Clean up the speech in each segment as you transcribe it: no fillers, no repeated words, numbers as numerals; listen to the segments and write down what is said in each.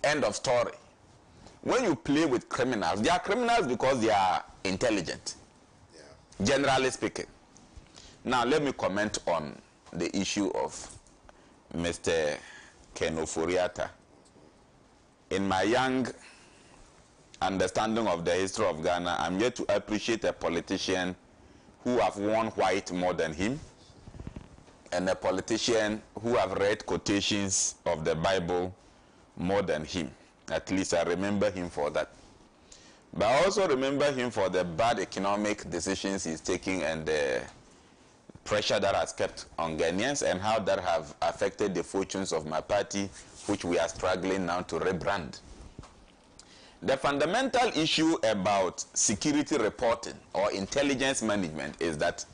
End of story. When you play with criminals, they are criminals because they are intelligent, generally speaking. Now, let me comment on the issue of Mr. Ken Ofori-Atta. In my young understanding of the history of Ghana, I'm yet to appreciate a politician who have won white more than him, and a politician who have read quotations of the Bible more than him. At least I remember him for that. But I also remember him for the bad economic decisions he's taking and the pressure that has kept on Ghanaians, and how that have affected the fortunes of my party, which we are struggling now to rebrand. The fundamental issue about security reporting or intelligence management is that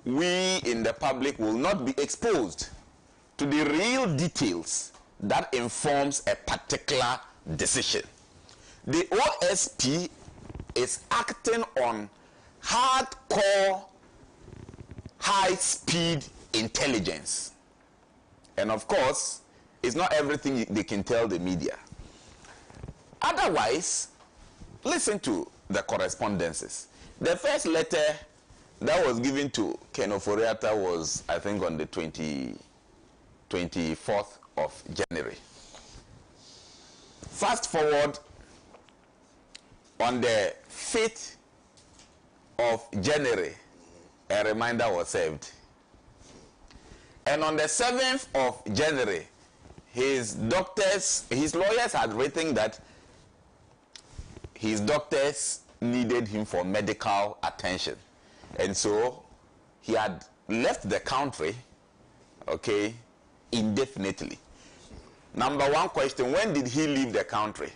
we in the public will not be exposed to the real details that informs a particular decision. The OSP is acting on hardcore, high-speed intelligence. And of course, it's not everything they can tell the media. Otherwise, listen to the correspondences. The first letter that was given to Ken Ofori-Atta was, I think, on the 24th of January. Fast forward, on the 5th of January, a reminder was served. And on the 7th of January, his lawyers had written that his doctors needed him for medical attention. And so he had left the country, okay, indefinitely. Number one question, when did he leave the country?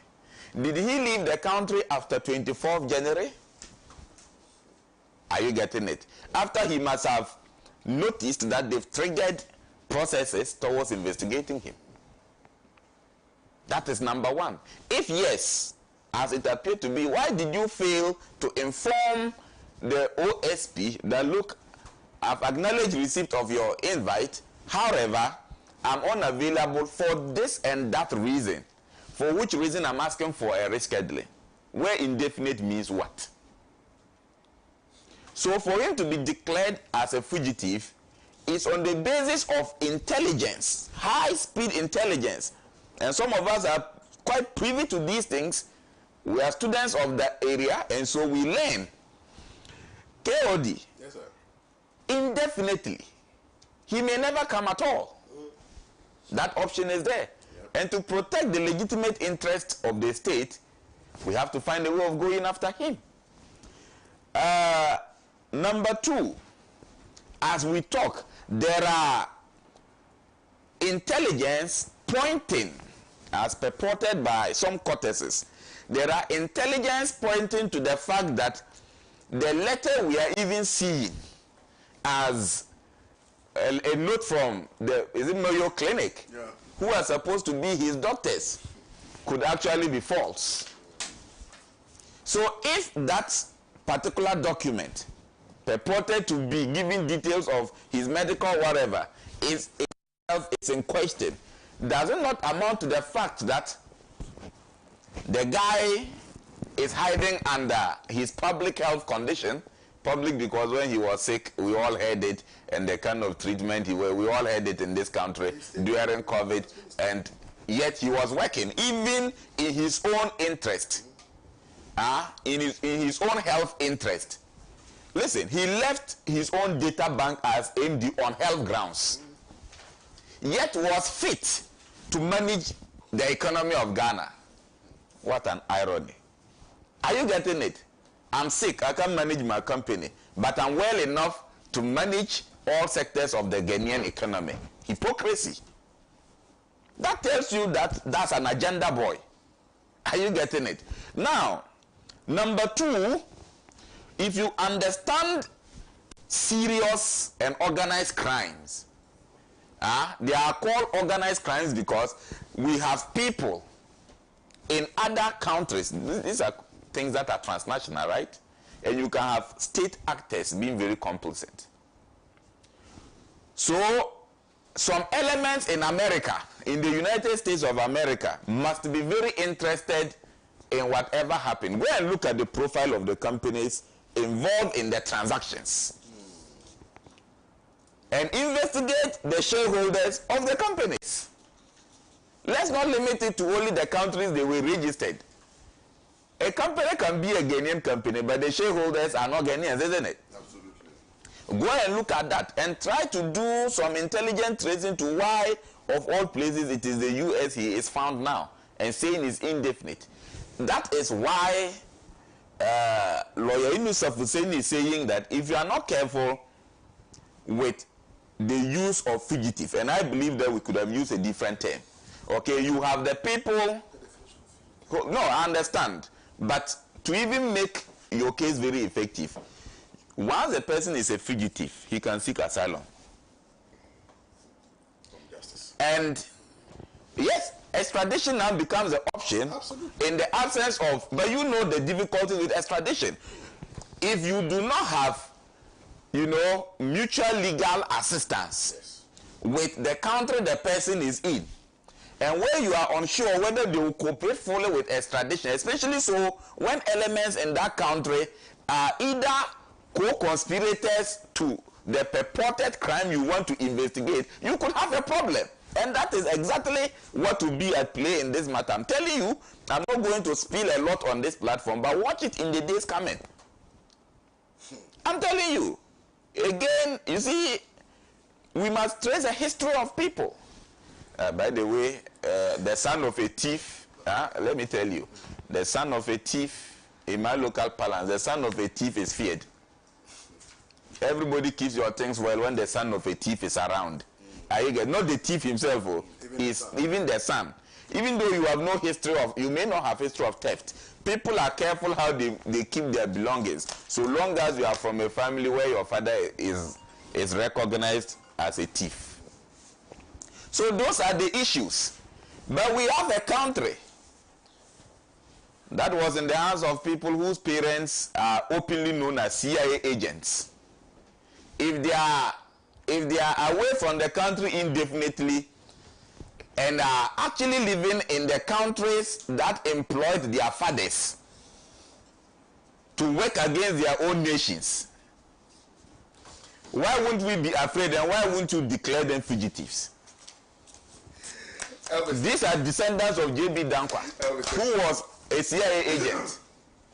Did he leave the country after 24th January? Are you getting it? After he must have noticed that they've triggered processes towards investigating him. That is number one. If yes, as it appeared to be, why did you fail to inform the OSP that, look, I've acknowledged receipt of your invite, however, I'm unavailable for this and that reason, for which reason I'm asking for a rescheduling, where indefinite means what? So for him to be declared as a fugitive is on the basis of intelligence, high-speed intelligence. And some of us are quite privy to these things. We are students of the area, and so we learn. KOD, yes, sir. Indefinitely, he may never come at all. That option is there. Yep. And to protect the legitimate interests of the state, we have to find a way of going after him. Number two, as we talk, there are intelligence pointing, as purported by some cortesans, there are intelligence pointing to the fact that the letter we are even seeing as a note from the Mayo Clinic, yeah, who are supposed to be his doctors, could actually be false. So if that particular document purported to be giving details of his medical whatever is in question, does it not amount to the fact that the guy is hiding under his public health condition? Public because when he was sick, we all heard it, and the kind of treatment we all heard it in this country during COVID, and yet he was working, even in his own interest, in his own health interest. Listen, he left his own data bank as MD on health grounds, yet was fit to manage the economy of Ghana. What an irony. Are you getting it? I'm sick, I can't manage my company, but I'm well enough to manage all sectors of the Ghanaian economy. Hypocrisy. That tells you that that's an agenda boy. Are you getting it? Now, number two, if you understand serious and organized crimes, they are called organized crimes because we have people in other countries. These are things that are transnational, right? And you can have state actors being very complicit. So some elements in America, in the United States of America, must be very interested in whatever happened. Go and look at the profile of the companies involved in the transactions. And investigate the shareholders of the companies. Let's not limit it to only the countries they were registered. A company can be a Ghanaian company, but the shareholders are not Ghanaians, isn't it? Absolutely. Go and look at that and try to do some intelligent tracing to why, of all places, it is the US he is found now and saying it's indefinite. That is why lawyer Inusaf Hussein is saying that if you are not careful with the use of fugitive, and I believe that we could have used a different term. Okay, you have the people who, no, I understand, but to even make your case very effective, once a person is a fugitive, he can seek asylum. And yes, extradition now becomes an option. Absolutely. In the absence of, but you know the difficulty with extradition. If you do not have, you know, mutual legal assistance, yes, with the country the person is in, and where you are unsure whether they will cooperate fully with extradition, especially so when elements in that country are either co-conspirators to the purported crime you want to investigate, you could have a problem. And that is exactly what will be at play in this matter. I'm telling you, I'm not going to spill a lot on this platform, but watch it in the days coming. I'm telling you. Again, you see, we must trace a history of people. By the way, the son of a thief, let me tell you, the son of a thief, in my local parlance, the son of a thief is feared. Everybody keeps your things well when the son of a thief is around. Not the thief himself, even the son. Even though you have no history of, you may not have history of theft. People are careful how they keep their belongings. So long as you are from a family where your father is recognized as a thief. So those are the issues. But we have a country that was in the hands of people whose parents are openly known as CIA agents. If they are away from the country indefinitely and are actually living in the countries that employed their fathers to work against their own nations, why wouldn't we be afraid, and why wouldn't you declare them fugitives? Elvis. These are descendants of J.B. Dankwa, who was a CIA agent.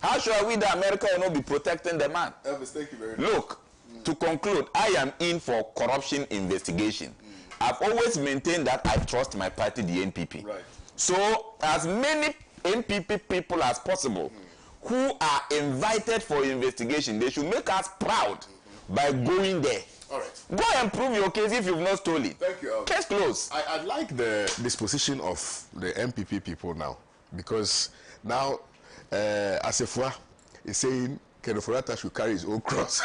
How sure are we that America will not be protecting the man? Elvis, thank you very much. Look, to conclude, I am in for corruption investigation. I've always maintained that I trust my party, the NPP. Right. So, as many NPP people as possible who are invited for investigation, they should make us proud by going there. All right. Go and prove your case if you've not stolen it. Thank you, Elvis. Case closed. I like the disposition of the NPP people now, because now Asefua is saying Ken Ofori-Atta should carry his own cross.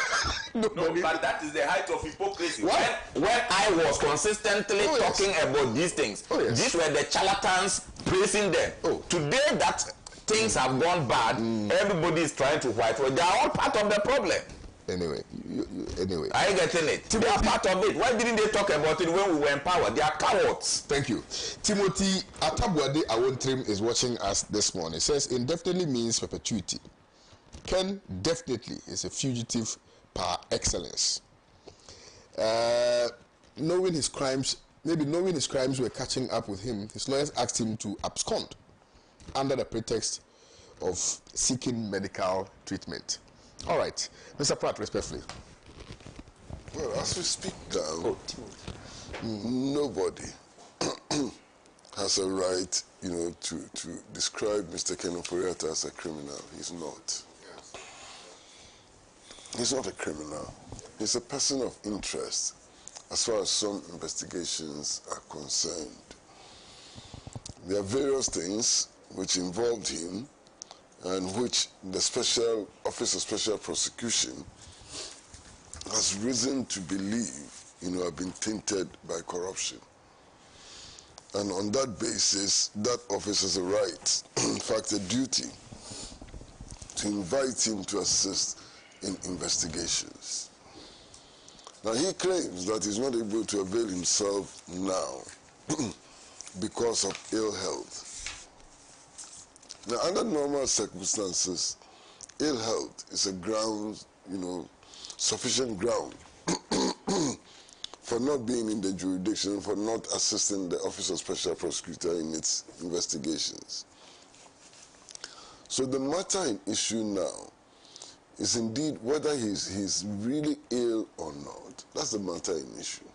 No, but that is the height of hypocrisy. When I was consistently talking about these things, these were the charlatans praising them. Today that things have gone bad, everybody is trying to whitewash. They are all part of the problem. Anyway, anyway. Are you getting it? They are part of it. Why didn't they talk about it when we were in power? They are cowards. Thank you. Timothy Atabuade Awontrim is watching us this morning. He says, indefinitely means perpetuity. Ken definitely is a fugitive par excellence. Knowing his crimes were catching up with him, his lawyers asked him to abscond under the pretext of seeking medical treatment. All right, Mr. Pratt, respectfully. Well, as we speak now, nobody has a right, to describe Mr. Ken Ofori-Atta as a criminal. He's not. He's not a criminal. He's a person of interest as far as some investigations are concerned. There are various things which involved him and which the Special Office of Special Prosecution has reason to believe, have been tainted by corruption. And on that basis, that office has a right, in fact a duty, to invite him to assist in investigations. Now, he claims that he's not able to avail himself now because of ill health. Now, under normal circumstances, ill health is a ground, sufficient ground for not being in the jurisdiction, for not assisting the Office of Special Prosecutor in its investigations. So the matter in issue now is indeed whether he's really ill or not. That's the matter in issue.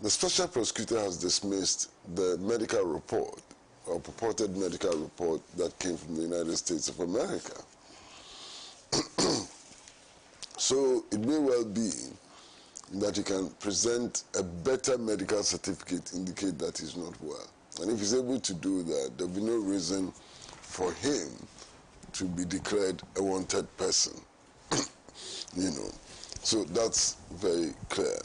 The Special Prosecutor has dismissed the medical report, or purported medical report, that came from the United States of America. So it may well be that he can present a better medical certificate to indicate that he's not well. And if he's able to do that, there'll be no reason for him to be declared a wanted person. So that's very clear.